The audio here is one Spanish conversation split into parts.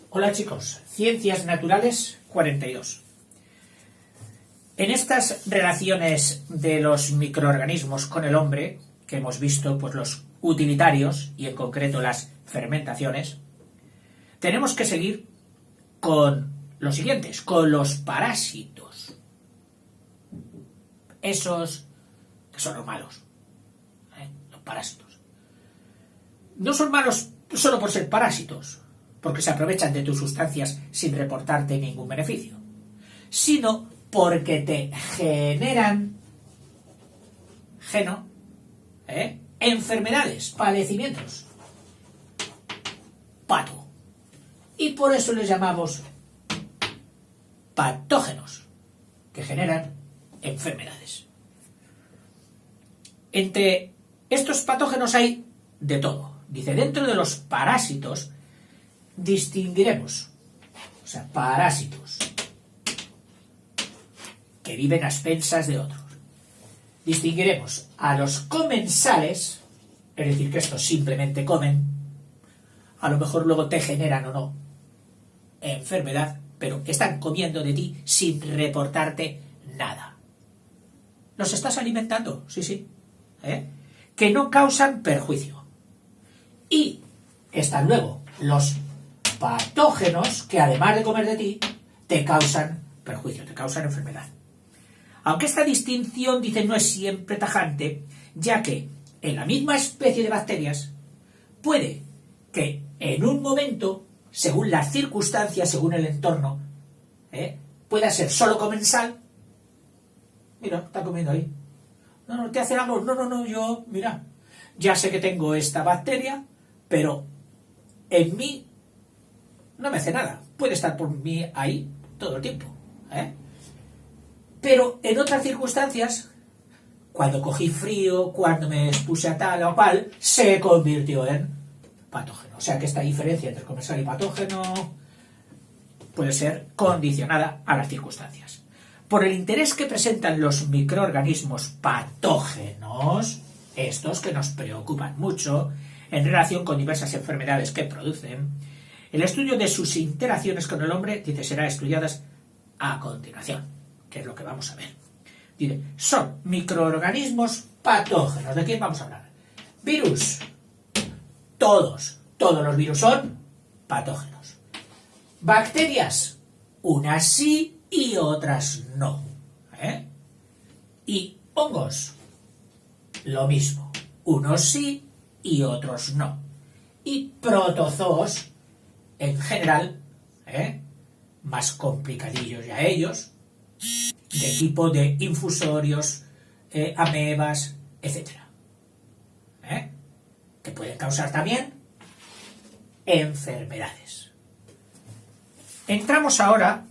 Hola chicos, Ciencias Naturales 42. En estas relaciones de los microorganismos con el hombre, que hemos visto pues los utilitarios y en concreto las fermentaciones, tenemos que seguir con los siguientes, con los parásitos. Esos que son los malos, los parásitos. No son malos solo por ser parásitos, porque se aprovechan de tus sustancias sin reportarte ningún beneficio, sino porque te generan enfermedades, padecimientos, pato. Y por eso les llamamos patógenos, que generan enfermedades. Entre estos patógenos hay de todo. Dice, dentro de los parásitos distinguiremos, parásitos que viven a expensas de otros. Distinguiremos a los comensales, es decir, que estos simplemente comen, a lo mejor luego te generan o no enfermedad, pero están comiendo de ti sin reportarte nada. ¿Los estás alimentando? Sí. Que no causan perjuicio. Y están luego los patógenos que además de comer de ti, te causan perjuicio, te causan enfermedad. Aunque esta distinción, dice, no es siempre tajante, ya que en la misma especie de bacterias puede que en un momento, según las circunstancias, según el entorno, pueda ser solo comensal. Mira, está comiendo ahí. No, te hace el amor. No, yo, mira, ya sé que tengo esta bacteria, pero en mí no me hace nada. Puede estar por mí ahí todo el tiempo. Pero en otras circunstancias, cuando cogí frío, cuando me expuse a tal o cual, se convirtió en patógeno. O sea que esta diferencia entre comensal y patógeno puede ser condicionada a las circunstancias. Por el interés que presentan los microorganismos patógenos, estos que nos preocupan mucho, en relación con diversas enfermedades que producen, el estudio de sus interacciones con el hombre, dice, será estudiadas a continuación, que es lo que vamos a ver. Dice, son microorganismos patógenos. ¿De quién vamos a hablar? Virus. Todos los virus son patógenos. Bacterias, unas sí y otras no. Y hongos, lo mismo. Unos sí y otros no. Y protozoos, en general, más complicadillos ya ellos, de tipo de infusorios, amebas, etc. Que pueden causar también enfermedades. Entramos ahora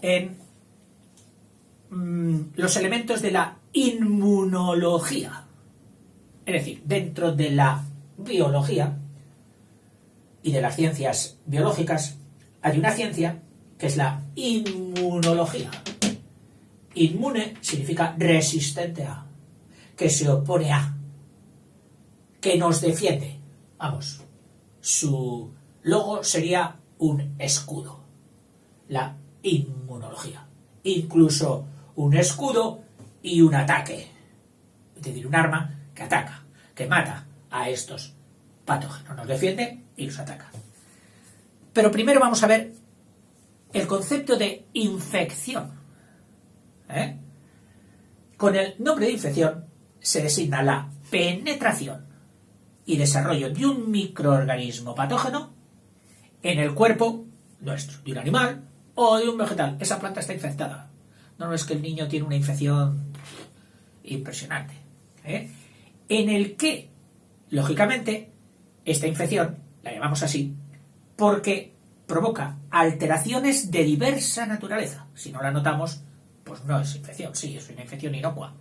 en los elementos de la inmunología. Es decir, dentro de la biología y de las ciencias biológicas hay una ciencia que es la inmunología. Inmune significa resistente a, que se opone a, que nos defiende. Vamos, su logo sería un escudo. La inmunología. Incluso un escudo y un ataque. Es decir, un arma que ataca, que mata a estos patógenos. Nos defiende y los ataca. Pero primero vamos a ver el concepto de infección. Con el nombre de infección se designa la penetración y desarrollo de un microorganismo patógeno en el cuerpo nuestro, de un animal o de un vegetal. Esa planta está infectada. No es que el niño tiene una infección impresionante. En el que, lógicamente, esta infección, la llamamos así, porque provoca alteraciones de diversa naturaleza. Si no la notamos, pues no es infección. Sí, es una infección inocua.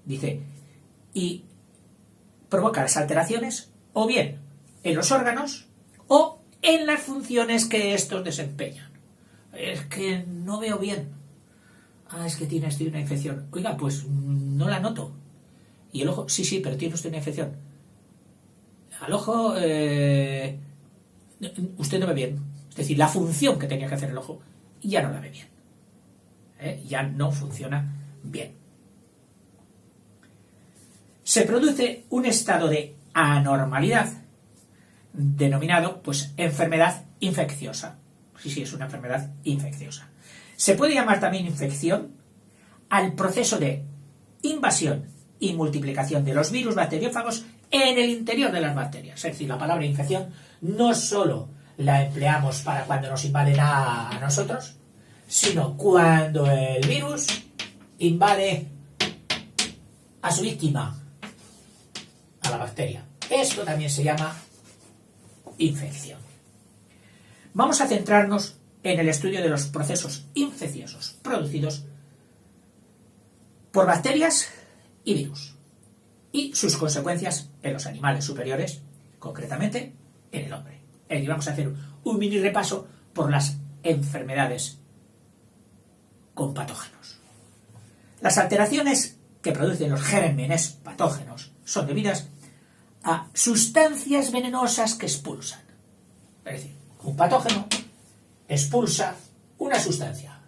Dice, y provoca las alteraciones o bien en los órganos o en las funciones que estos desempeñan. Es que no veo bien. Es que tiene usted una infección. Oiga, pues no la noto. Y el ojo, sí, pero tiene usted una infección. Al ojo usted no ve bien. Es decir, la función que tenía que hacer el ojo ya no la ve bien. Ya no funciona bien. Se produce un estado de anormalidad denominado, pues, enfermedad infecciosa. Sí, es una enfermedad infecciosa. Se puede llamar también infección al proceso de invasión y multiplicación de los virus bacteriófagos en el interior de las bacterias. Es decir, la palabra infección no solo la empleamos para cuando nos invaden a nosotros, sino cuando el virus invade a su víctima, a la bacteria. Esto también se llama infección. Vamos a centrarnos en el estudio de los procesos infecciosos producidos por bacterias y virus y sus consecuencias en los animales superiores, concretamente en el hombre. Y vamos a hacer un mini repaso por las enfermedades con patógenos. Las alteraciones que producen los gérmenes patógenos son debidas a sustancias venenosas que expulsan. Es decir, un patógeno expulsa una sustancia.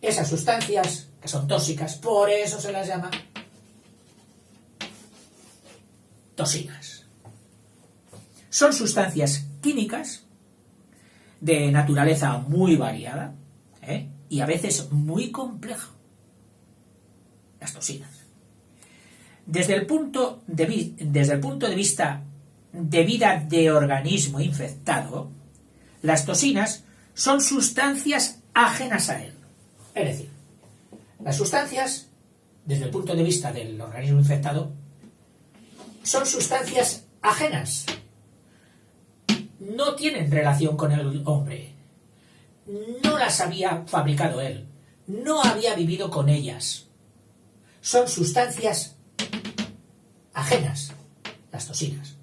Esas sustancias, que son tóxicas, por eso se las llama toxinas. Son sustancias químicas de naturaleza muy variada y a veces muy compleja. Las toxinas. Desde el punto de vista de vida de organismo infectado, las toxinas son sustancias ajenas a él. Es decir, las sustancias, desde el punto de vista del organismo infectado, son sustancias ajenas. No tienen relación con el hombre. No las había fabricado él. No había vivido con ellas. Son sustancias ajenas, las toxinas.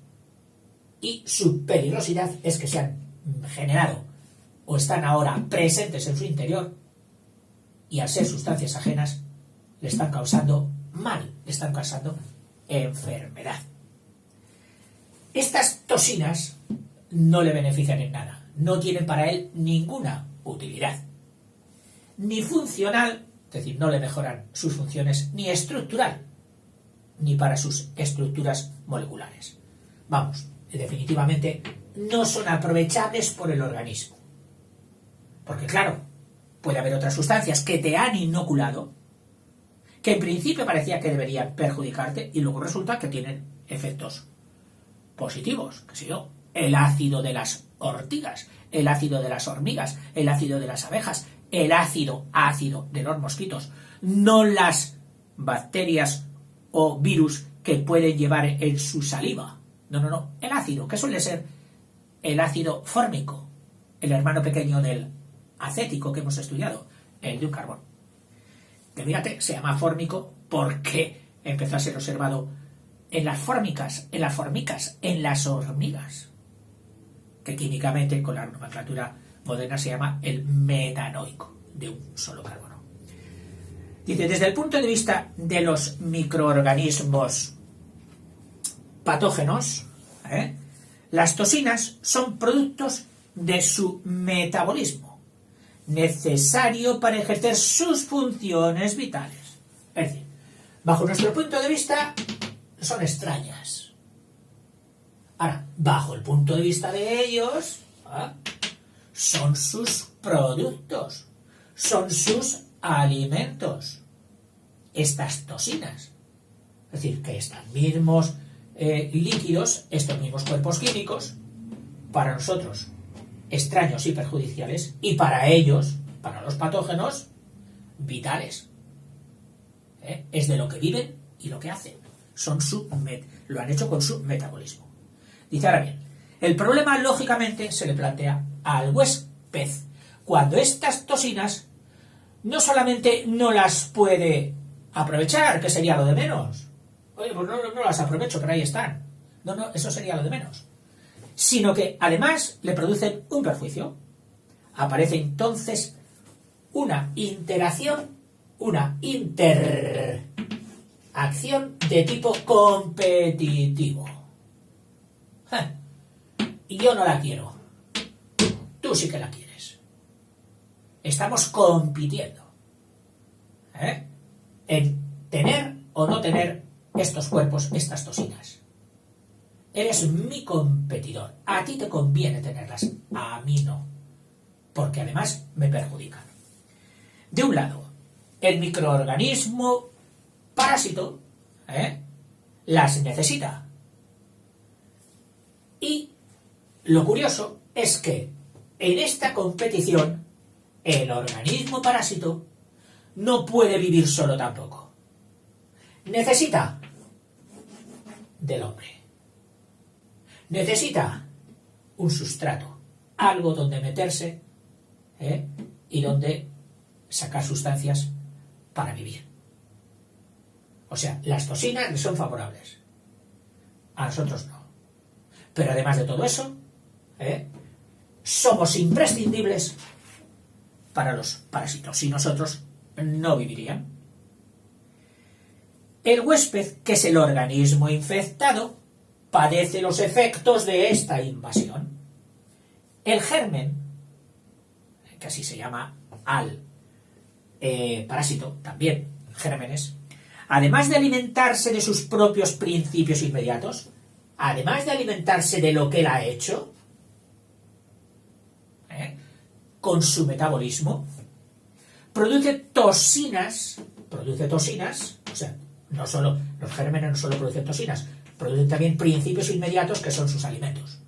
Y su peligrosidad es que se han generado o están ahora presentes en su interior y al ser sustancias ajenas le están causando mal, le están causando enfermedad. Estas toxinas no le benefician en nada, no tienen para él ninguna utilidad, ni funcional, es decir, no le mejoran sus funciones, ni estructural, ni para sus estructuras moleculares. Vamos, definitivamente no son aprovechables por el organismo. Porque claro, puede haber otras sustancias que te han inoculado, que en principio parecía que deberían perjudicarte y luego resulta que tienen efectos positivos, qué sé yo, el ácido de las ortigas, el ácido de las hormigas, el ácido de las abejas, el ácido de los mosquitos, no las bacterias o virus que pueden llevar en su saliva. No, el ácido, que suele ser el ácido fórmico, el hermano pequeño del acético que hemos estudiado, el de un carbón. Que fíjate, se llama fórmico porque empezó a ser observado en las fórmicas, en las hormigas, que químicamente con la nomenclatura moderna se llama el metanoico, de un solo carbono. Dice, desde el punto de vista de los microorganismos patógenos, las toxinas son productos de su metabolismo, necesario para ejercer sus funciones vitales. Es decir, bajo nuestro punto de vista, son extrañas. Ahora, bajo el punto de vista de ellos, son sus productos, son sus alimentos, estas toxinas. Es decir, que estos mismos líquidos, estos mismos cuerpos químicos, para nosotros extraños y perjudiciales, y para ellos, para los patógenos, vitales. Es de lo que viven y lo que hacen. Lo han hecho con su metabolismo. Dice, ahora bien, el problema lógicamente se le plantea al huésped cuando estas toxinas no solamente no las puede aprovechar, que sería lo de menos. Oye, pues no las aprovecho, pero ahí están. No, eso sería lo de menos. Sino que además le producen un perjuicio. Aparece entonces una interacción, una interacción de tipo competitivo. y yo no la quiero. Tú sí que la quieres. Estamos compitiendo en tener o no tener estos cuerpos, estas toxinas. Eres mi competidor. A ti te conviene tenerlas, a mí no. Porque además me perjudican. De un lado, el microorganismo parásito las necesita. Y lo curioso es que en esta competición el organismo parásito no puede vivir solo tampoco. Necesita del hombre. Necesita un sustrato, algo donde meterse y donde sacar sustancias para vivir. O sea, las toxinas le son favorables. A nosotros no. Pero además de todo eso, somos imprescindibles para los parásitos. Sin nosotros no vivirían. El huésped, que es el organismo infectado, padece los efectos de esta invasión. El germen, que así se llama al parásito, también gérmenes, además de alimentarse de sus propios principios inmediatos, además de alimentarse de lo que él ha hecho, con su metabolismo, produce toxinas, o sea, no solo los gérmenes no solo producen toxinas, producen también principios inmediatos que son sus alimentos.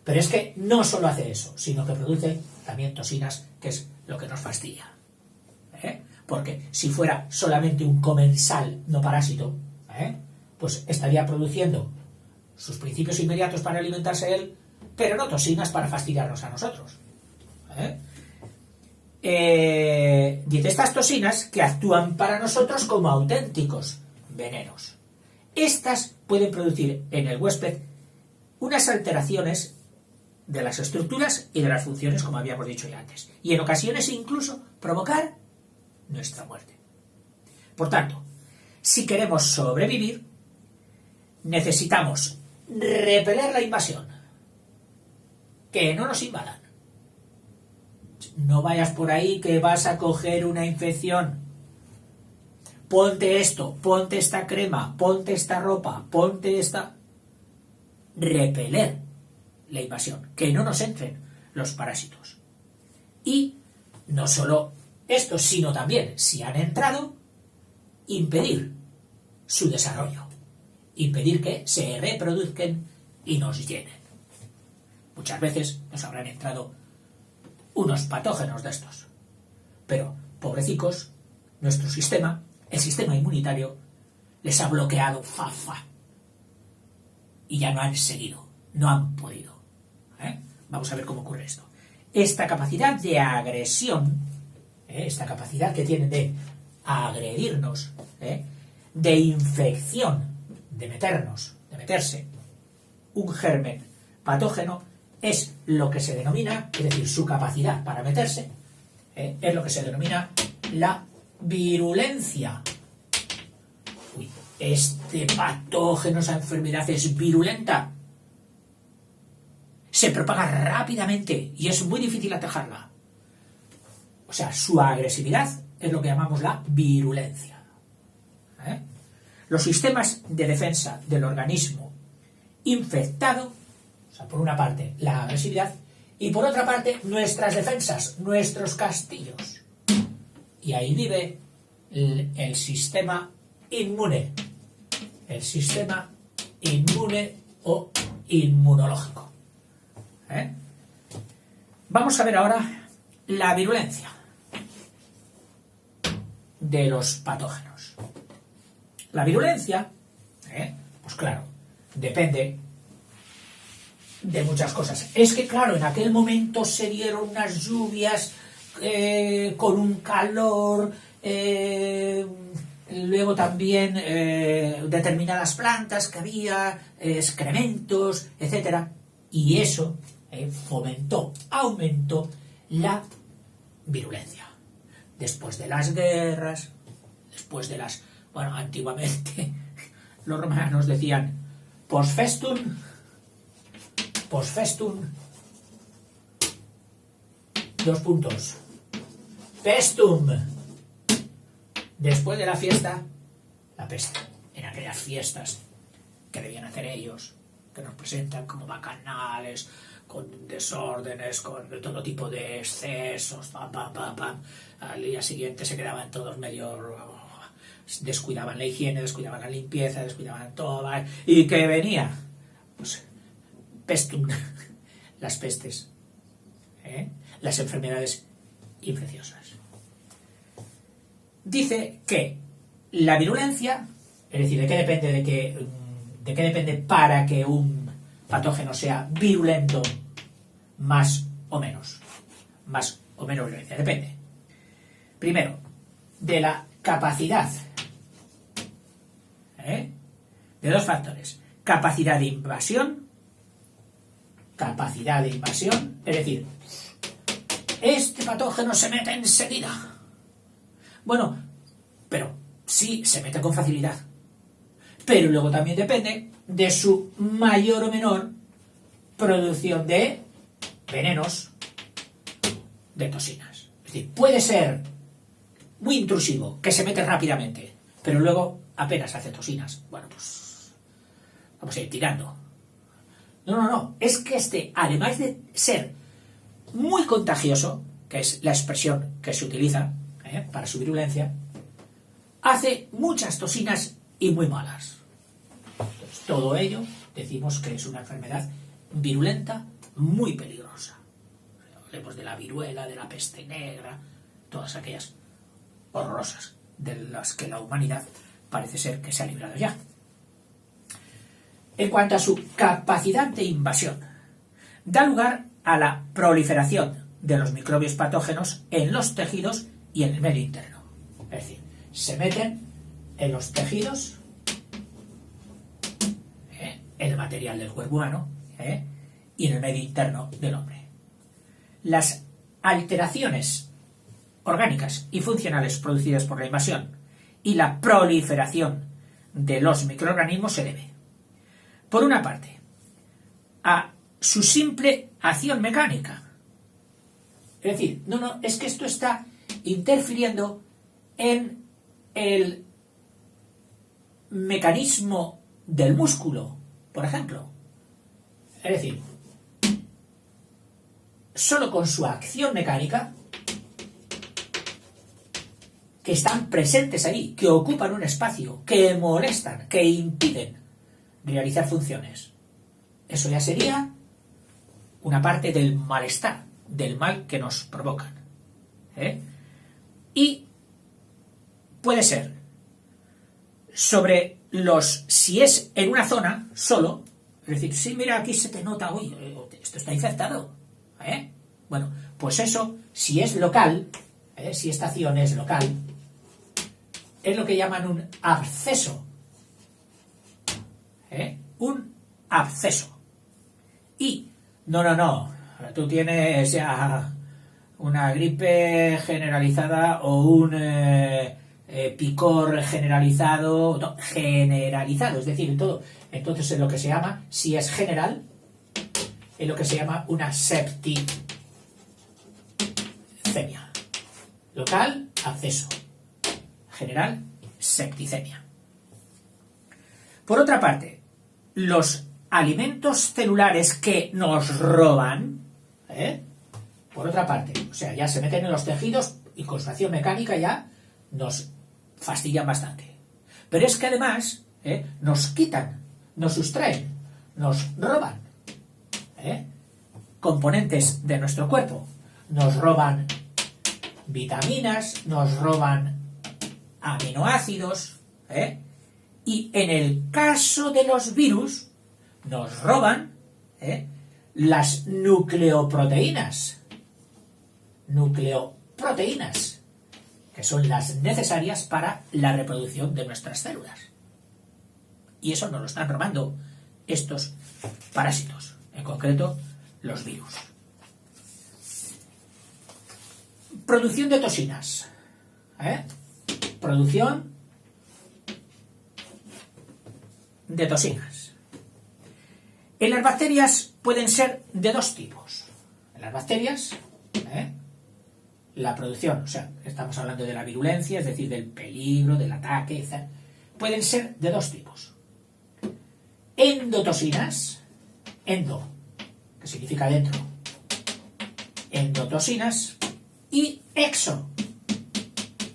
Pero es que no solo hace eso, sino que produce también toxinas, que es lo que nos fastidia. Porque si fuera solamente un comensal no parásito, pues estaría produciendo sus principios inmediatos para alimentarse él, pero no toxinas para fastidiarnos a nosotros. Dice, estas toxinas que actúan para nosotros como auténticos venenos. Estas pueden producir en el huésped unas alteraciones de las estructuras y de las funciones, como habíamos dicho ya antes, y en ocasiones incluso provocar nuestra muerte. Por tanto, si queremos sobrevivir, necesitamos repeler la invasión, que no nos invadan. No vayas por ahí que vas a coger una infección. Ponte esto, ponte esta crema, ponte esta ropa, ponte esta... Repeler la invasión, que no nos entren los parásitos. Y no solo esto, sino también, si han entrado, impedir su desarrollo. Impedir que se reproduzcan y nos llenen. Muchas veces nos habrán entrado unos patógenos de estos. Pero, pobrecicos, nuestro sistema, el sistema inmunitario, les ha bloqueado y ya no han seguido, no han podido. Vamos a ver cómo ocurre esto. Esta capacidad de agresión, esta capacidad que tienen de agredirnos, de infección, de meterse un germen patógeno, es lo que se denomina, es decir, su capacidad para meterse, es lo que se denomina la virulencia. Uy, este patógeno, esa enfermedad es virulenta. Se propaga rápidamente y es muy difícil atajarla. O sea, su agresividad es lo que llamamos la virulencia. Los sistemas de defensa del organismo infectado, o sea, por una parte la agresividad y por otra parte nuestras defensas, nuestros castillos. Y ahí vive el sistema inmune. El sistema inmune o inmunológico. Vamos a ver ahora la virulencia de los patógenos. La virulencia, pues claro, depende de muchas cosas. Es que claro, en aquel momento se dieron unas lluvias con un calor, luego también determinadas plantas que había, excrementos, etcétera, y eso aumentó la virulencia. Después de las guerras, después de las... Bueno, antiguamente los romanos decían post festum Post festum, dos puntos, pestum, después de la fiesta, la peste. En aquellas fiestas que debían hacer ellos, que nos presentan como bacanales, con desórdenes, con todo tipo de excesos, pam, pam, pam, pam. Al día siguiente se quedaban todos medio... descuidaban la higiene, descuidaban la limpieza, descuidaban todo. ¿Y qué venía? Pues pestum, las pestes, las enfermedades infecciosas. Dice que la virulencia, es decir, ¿de qué depende para que un patógeno sea virulento más o menos? Más o menos virulencia, depende. Primero, de la capacidad, de dos factores. Capacidad de invasión, es decir, este patógeno se mete enseguida. Bueno, pero sí se mete con facilidad. Pero luego también depende de su mayor o menor producción de venenos, de toxinas. Es decir, puede ser muy intrusivo, que se mete rápidamente, pero luego apenas hace toxinas. Bueno, pues vamos a ir tirando. No. Es que además de ser muy contagioso, que es la expresión que se utiliza para su virulencia, hace muchas toxinas y muy malas. Entonces, todo ello decimos que es una enfermedad virulenta muy peligrosa. Hablemos de la viruela, de la peste negra, todas aquellas horrorosas de las que la humanidad parece ser que se ha librado ya. En cuanto a su capacidad de invasión, da lugar a la proliferación de los microbios patógenos en los tejidos y en el medio interno. Es decir, se meten en los tejidos, en el material del cuerpo humano, y en el medio interno del hombre. Las alteraciones orgánicas y funcionales producidas por la invasión y la proliferación de los microorganismos se debe, por una parte, a su simple acción mecánica. Es decir, es que esto está interfiriendo en el mecanismo del músculo, por ejemplo. Es decir, solo con su acción mecánica, que están presentes ahí, que ocupan un espacio, que molestan, que impiden realizar funciones. Eso ya sería una parte del malestar, del mal que nos provocan. Y puede ser si es en una zona solo, es decir, sí, mira, aquí se te nota, uy, esto está infectado. Bueno, pues eso, si es local, si esta acción es local, es lo que llaman un absceso. Un absceso. Y, no, tú tienes ya una gripe generalizada o un picor generalizado, no, generalizado, es decir, en todo. Entonces es lo que se llama, si es general, es lo que se llama una septicemia. Local, absceso. General, septicemia. Por otra parte, los alimentos celulares que nos roban, por otra parte, o sea, ya se meten en los tejidos y con su acción mecánica ya nos fastidian bastante. Pero es que además nos quitan, nos sustraen, nos roban componentes de nuestro cuerpo. Nos roban vitaminas, nos roban aminoácidos, y en el caso de los virus nos roban las nucleoproteínas, que son las necesarias para la reproducción de nuestras células. Y eso nos lo están robando estos parásitos, en concreto los virus. Producción de toxinas. Producción de toxinas. En las bacterias pueden ser de dos tipos. En las bacterias, la producción, o sea, estamos hablando de la virulencia, es decir, del peligro, del ataque, etc. Pueden ser de dos tipos. Endotoxinas, endo, que significa dentro, endotoxinas, y exo,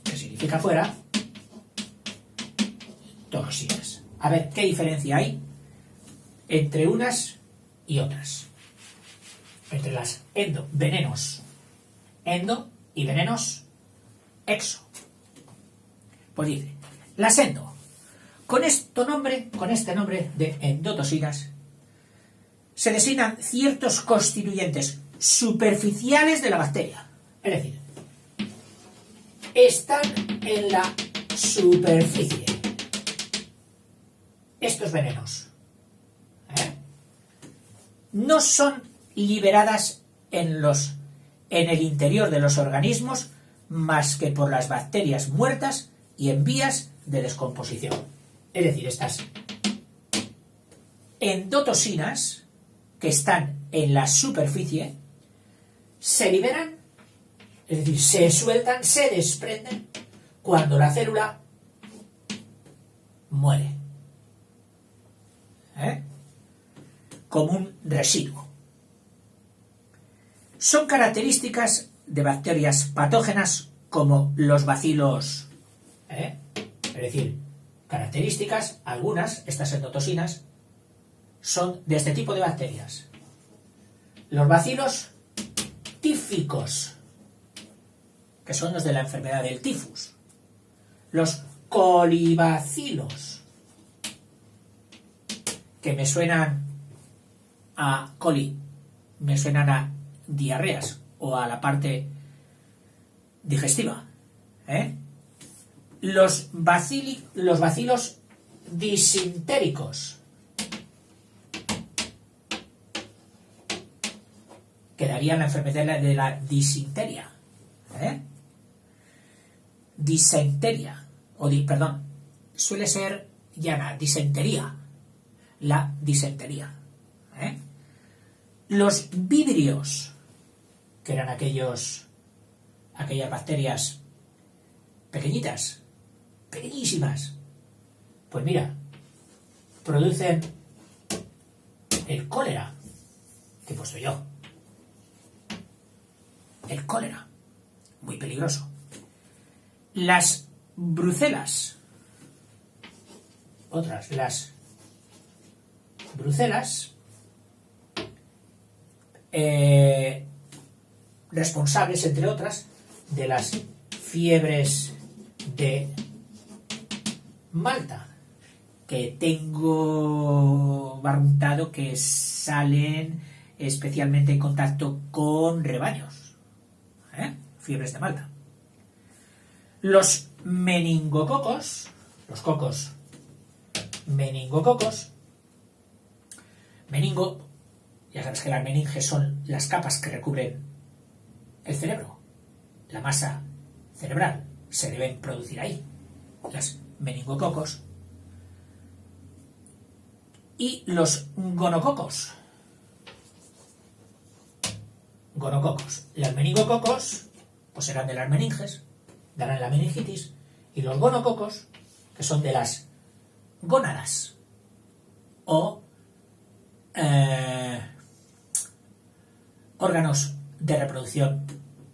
que significa fuera, toxinas. A ver, ¿qué diferencia hay entre unas y otras? Entre las endo, venenos, endo, y venenos, exo. Pues dice, las endo, con este nombre de endotoxinas, se designan ciertos constituyentes superficiales de la bacteria. Es decir, están en la superficie. Estos venenos no son liberadas en el interior de los organismos más que por las bacterias muertas y en vías de descomposición. Es decir, estas endotoxinas que están en la superficie se liberan, es decir, se sueltan, se desprenden cuando la célula muere, como un residuo. Son características de bacterias patógenas como los bacilos, es decir, características, algunas, estas endotoxinas, son de este tipo de bacterias. Los bacilos tíficos, que son los de la enfermedad del tifus. Los colibacilos, que me suenan a coli, me suenan a diarreas o a la parte digestiva. Los bacilos disintéricos, que darían la enfermedad de la disentería. Disentería, suele ser llana, disentería, la disentería. Los víbrios, que eran aquellas bacterias pequeñitas, pequeñísimas, pues mira, producen el cólera, que he puesto yo. El cólera, muy peligroso. Las brucelas, las brucelas, responsables, entre otras, de las fiebres de Malta, que tengo barruntado que salen especialmente en contacto con rebaños. Fiebres de Malta. Los meningococos, los cocos meningococos, meningo, ya sabes que las meninges son las capas que recubren el cerebro, la masa cerebral, se deben producir ahí, las meningococos, y los gonococos. Las meningococos pues serán de las meninges, darán la meningitis, y los gonococos, que son de las gónadas o órganos de reproducción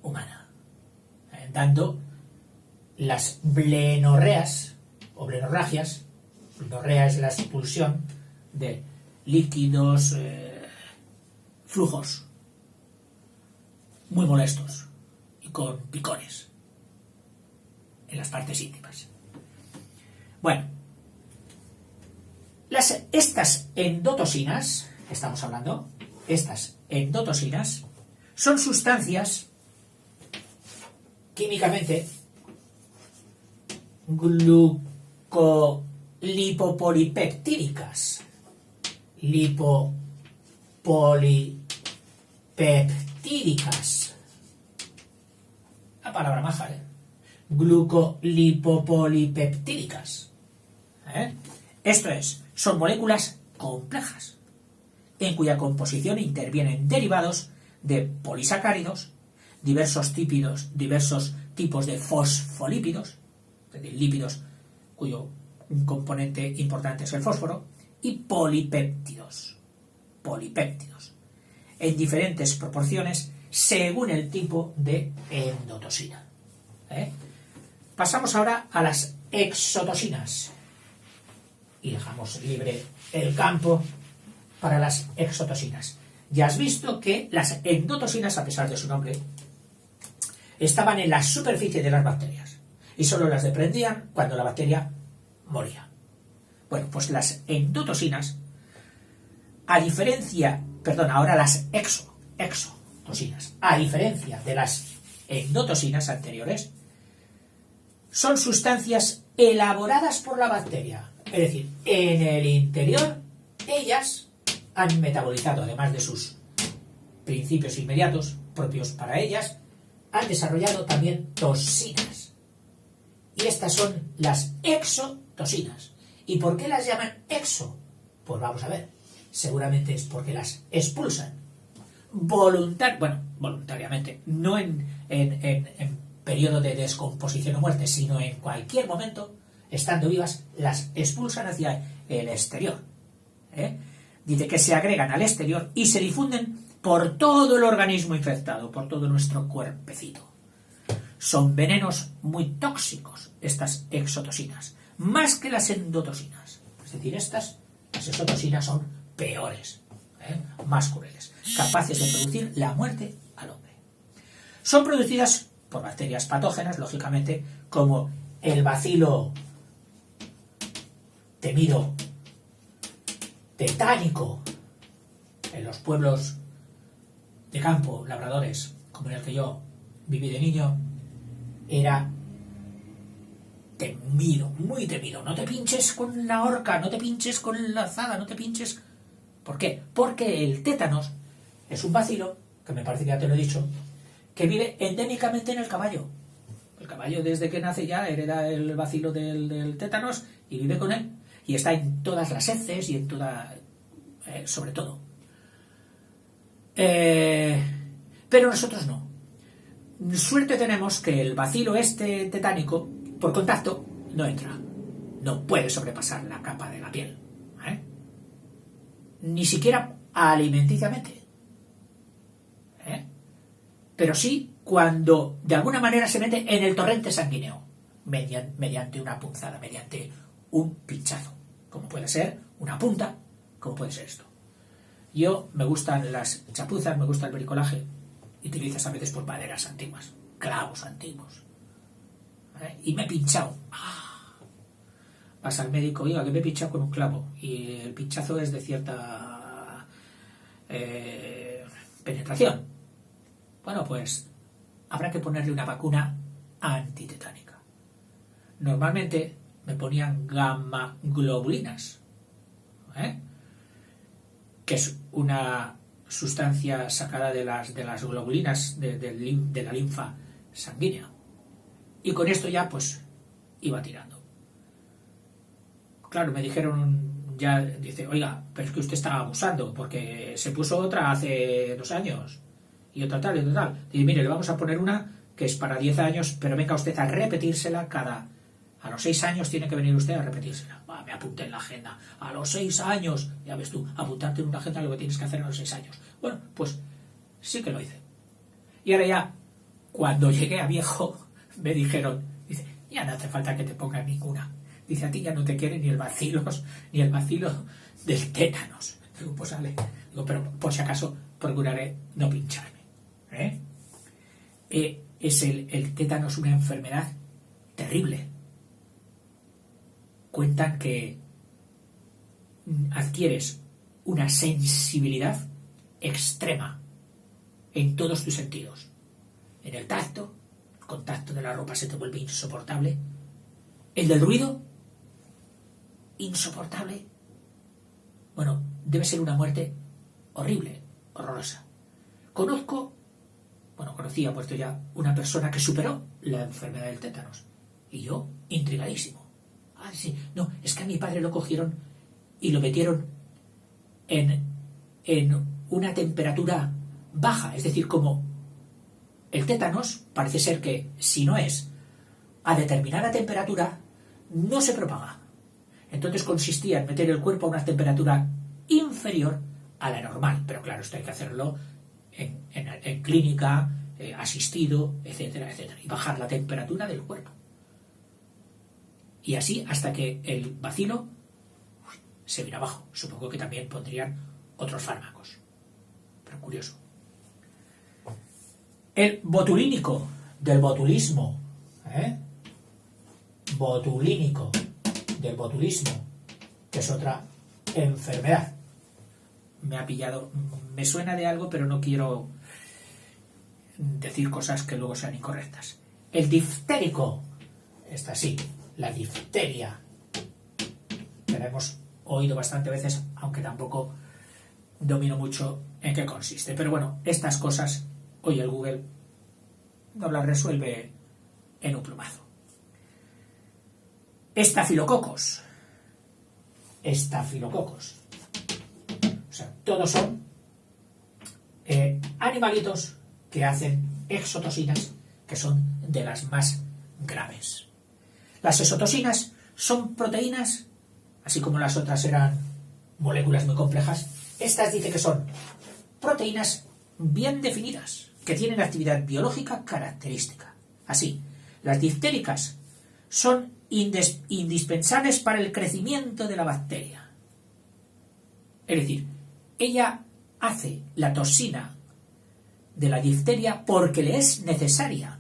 humana, dando las blenorreas o blenorragias. Blenorrea es la expulsión de líquidos, flujos muy molestos y con picones en las partes íntimas. Bueno, estas endotoxinas que estamos hablando, estas endotoxinas son sustancias químicamente lipopolipeptídicas. Lipopolipeptídicas. La palabra maja, glucolipopolipeptídicas. Esto es, son moléculas complejas en cuya composición intervienen derivados de polisacáridos, diversos tipos de fosfolípidos, es decir, lípidos cuyo un componente importante es el fósforo, y polipéptidos, en diferentes proporciones según el tipo de endotoxina. Pasamos ahora a las exotoxinas y dejamos libre el campo para las exotoxinas. Ya has visto que las endotoxinas, a pesar de su nombre, estaban en la superficie de las bacterias y solo las desprendían cuando la bacteria moría. Bueno, pues las endotoxinas, ahora las exotoxinas, a diferencia de las endotoxinas anteriores, son sustancias elaboradas por la bacteria. Es decir, en el interior, ellas han metabolizado, además de sus principios inmediatos propios para ellas, han desarrollado también toxinas. Y estas son las exotoxinas. ¿Y por qué las llaman exo? Pues vamos a ver. Seguramente es porque las expulsan voluntariamente, no en periodo de descomposición o muerte, sino en cualquier momento, estando vivas, las expulsan hacia el exterior. Dice que se agregan al exterior y se difunden por todo el organismo infectado, por todo nuestro cuerpecito. Son venenos muy tóxicos estas exotoxinas, más que las endotoxinas. Es decir, las exotoxinas son peores, más crueles, capaces de producir la muerte al hombre. Son producidas por bacterias patógenas, lógicamente, como el bacilo temido tetánico en los pueblos de campo, labradores, como en el que yo viví de niño, era temido, muy temido. No te pinches con la horca, no te pinches con la azada, no te pinches. ¿Por qué? Porque el tétanos es un bacilo, que me parece que ya te lo he dicho, que vive endémicamente en el caballo. El caballo desde que nace ya hereda el bacilo del tétanos y vive con él. Y está en todas las heces y en toda... sobre todo. Pero nosotros no. Suerte tenemos que el bacilo tetánico, por contacto, no entra. No puede sobrepasar la capa de la piel. Ni siquiera alimenticiamente. Pero sí cuando de alguna manera se mete en el torrente sanguíneo, mediante una punzada, mediante un pinchazo, como puede ser una punta, como puede ser esto. Me gustan las chapuzas, me gusta el bricolaje, y utilizas a veces por maderas antiguas, clavos antiguos. Y me he pinchado. Vas al médico, oiga, que me he pinchado con un clavo, y el pinchazo es de cierta penetración. Bueno, pues habrá que ponerle una vacuna antitetánica. Normalmente me ponían gamma globulinas, que es una sustancia sacada de las globulinas de la linfa sanguínea. Y con esto ya pues iba tirando. Claro, me dijeron, ya dice, oiga, pero es que usted está abusando, porque se puso otra hace 2 años, y otra tal, y otra tal. Y mire, le vamos a poner una que es para 10 años, pero venga usted a repetírsela a los 6 años tiene que venir usted a repetírsela. Me apunté en la agenda. A los 6 años, ya ves tú, apuntarte en una agenda lo que tienes que hacer a los 6 años. Bueno, pues sí que lo hice. Y ahora ya, cuando llegué a viejo, me dijeron, dice, ya no hace falta que te pongan ninguna. Dice, a ti ya no te quiere ni el bacilo del tétanos. Digo, pues vale. Digo, pero por si acaso procuraré no pincharme. Es el tétanos una enfermedad terrible. Cuentan que adquieres una sensibilidad extrema en todos tus sentidos. En el tacto, el contacto de la ropa se te vuelve insoportable. El del ruido, insoportable. Bueno, debe ser una muerte horrible, horrorosa. Conocía, puesto ya, una persona que superó la enfermedad del tétanos. Y yo, intrigadísimo. Sí, no, es que a mi padre lo cogieron y lo metieron en en una temperatura baja, es decir, como el tétanos parece ser que si no es a determinada temperatura no se propaga. Entonces consistía en meter el cuerpo a una temperatura inferior a la normal, pero claro, esto hay que hacerlo en clínica, asistido, etcétera, etcétera, y bajar la temperatura del cuerpo. Y así hasta que el bacilo se viene abajo. Supongo que también pondrían otros fármacos. Pero curioso. El botulínico del botulismo, botulínico del botulismo, que es otra enfermedad. Me ha pillado, me suena de algo, pero no quiero decir cosas que luego sean incorrectas. El diftérico, esta sí, la difteria, que la hemos oído bastantes veces, aunque tampoco domino mucho en qué consiste. Pero bueno, estas cosas hoy el Google nos las resuelve en un plumazo. Estafilococos. O sea, todos son animalitos que hacen exotoxinas, que son de las más graves. Las exotoxinas son proteínas, así como las otras eran moléculas muy complejas. Estas dice que son proteínas bien definidas, que tienen actividad biológica característica. Así, las diftéricas son indispensables para el crecimiento de la bacteria. Es decir, ella hace la toxina de la difteria porque le es necesaria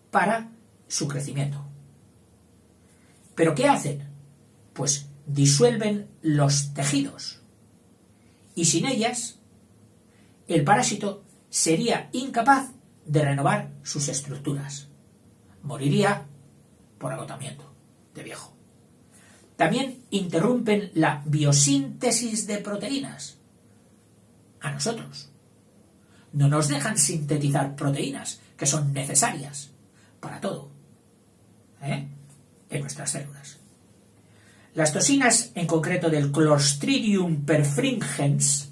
para su crecimiento. ¿Pero qué hacen? Pues disuelven los tejidos. Y sin ellas, el parásito sería incapaz de renovar sus estructuras. Moriría por agotamiento de viejo. También interrumpen la biosíntesis de proteínas. A nosotros no nos dejan sintetizar proteínas que son necesarias para todo, en nuestras células. Las toxinas, en concreto del Clostridium perfringens,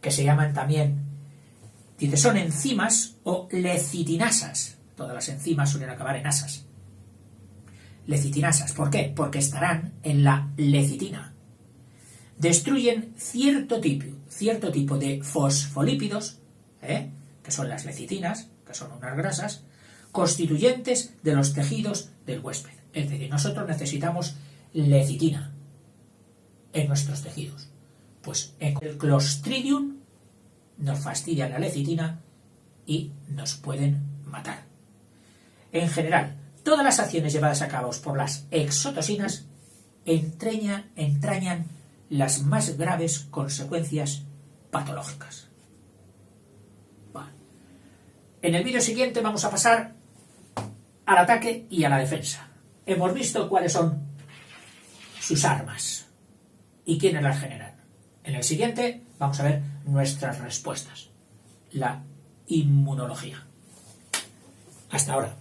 que se llaman también, dice, son enzimas o lecitinasas. Todas las enzimas suelen acabar en asas. Lecitinasas. ¿Por qué? Porque estarán en la lecitina. Destruyen cierto tipo de fosfolípidos, que son las lecitinas, que son unas grasas, constituyentes de los tejidos del huésped. Es decir, nosotros necesitamos lecitina en nuestros tejidos. Pues en el Clostridium nos fastidia la lecitina y nos pueden matar. En general, todas las acciones llevadas a cabo por las exotoxinas entrañan las más graves consecuencias patológicas. Bueno. En el vídeo siguiente vamos a pasar al ataque y a la defensa. Hemos visto cuáles son sus armas y quiénes las generan. En el siguiente vamos a ver nuestras respuestas, la inmunología. Hasta ahora.